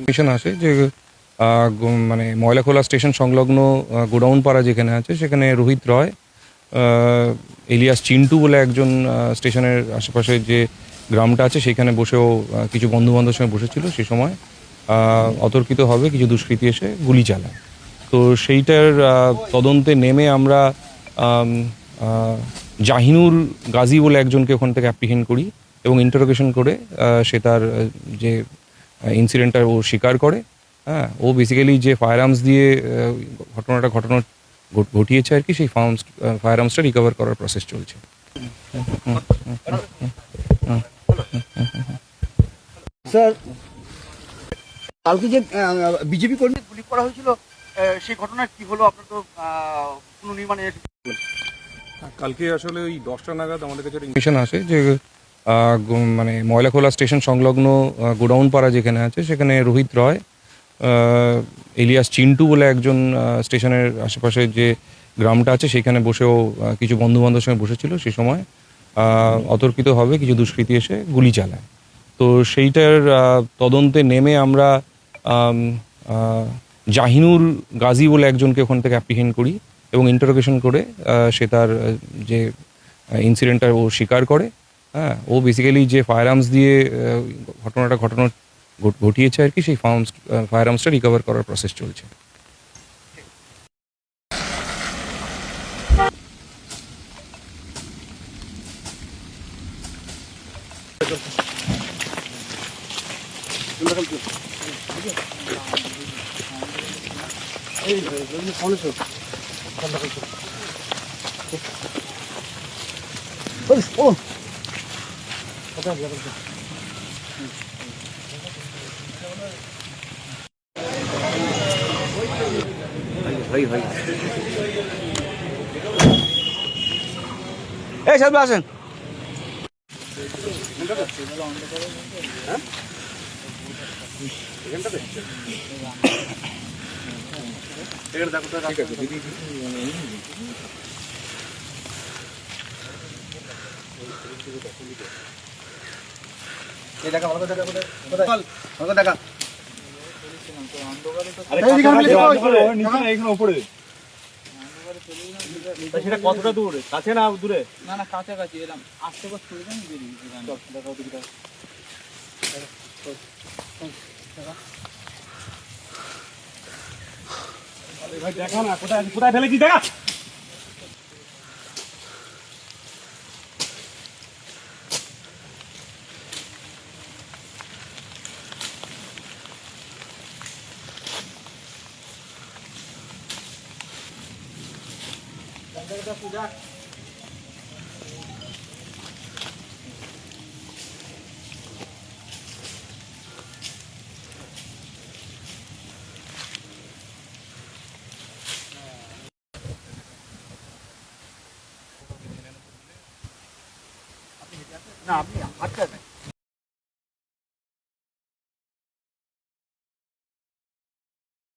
Mission আসে যে মানে ময়লাখোলা স্টেশন সংলগ্ন গোডাউন পাড়া যেখানে আছে সেখানে রোহিত রয় এলিয়াস চিন্টু বলে একজন স্টেশনের আশেপাশে যে গ্রামটা আছে সেখানে বসেও কিছু বন্ধুবান্ধবের সঙ্গে বসেছিল সে সময় অতর্কিতভাবে কিছু দুষ্কৃতী এসে গুলি চালায়। তো সেইটার তদন্তে নেমে আমরা জাহিনুর গাজী বলে একজনকে ওখান থেকে অ্যাপ্রিহেন্ড করি এবং ইন্টারোগেশন করে সে তার যে ইনসিডেন্টটা ও স্বীকার করে। হ্যাঁ, ও বেসিক্যালি যে ফায়ার আর্মস দিয়ে ঘটনা ঘটিয়েছে আর কি, সেই ফায়ার আর্মসটা রিকভার করার প্রসেস চলছে। স্যার, কালকে যে বিজেপি কর্মী গুলি করা হয়েছিল সেই ঘটনা কি হলো? আপনার তো পুনর্নির্মাণে কালকে আসলে ওই 10টা নাগাদ আমাদের কাছে ইনফরমেশন আসে যে মানে ময়লাখোলা স্টেশন সংলগ্ন গোডাউন পাড়া যেখানে আছে সেখানে রোহিত রয় এলিয়াস চিন্টু বলে একজন স্টেশনের আশেপাশে যে গ্রামটা আছে সেখানে বসেও কিছু বন্ধুবান্ধবের সঙ্গে বসেছিল সে সময় অতর্কিতভাবে কিছু দুষ্কৃতী এসে গুলি চালায়। তো সেইটার তদন্তে নেমে আমরা জাহিনুর গাজী বলে একজনকে ওখান থেকে অ্যাপ্রিহেন্ড করি এবং ইন্টারোগেশন করে সে তার যে ইনসিডেন্টটা ও স্বীকার করে। হ্যাঁ, ও বেসিক্যালি যে ফায়ার আর্মস দিয়ে ঘটনা ঘটিয়েছে আর কি, সেই ফায়ার আর্মসটা রিকভার করার প্রসেস চলছে। এই সাহেব আসেন। সেটা কতটা দূরে, কাছে না দূরে? না না, কাছাকাছি এলাম, আসতে করে চলে যান, বেরিয়ে দেখা না কোথায় কোথায় ফেলেছি দেখা। না, আপনি হাঁটতে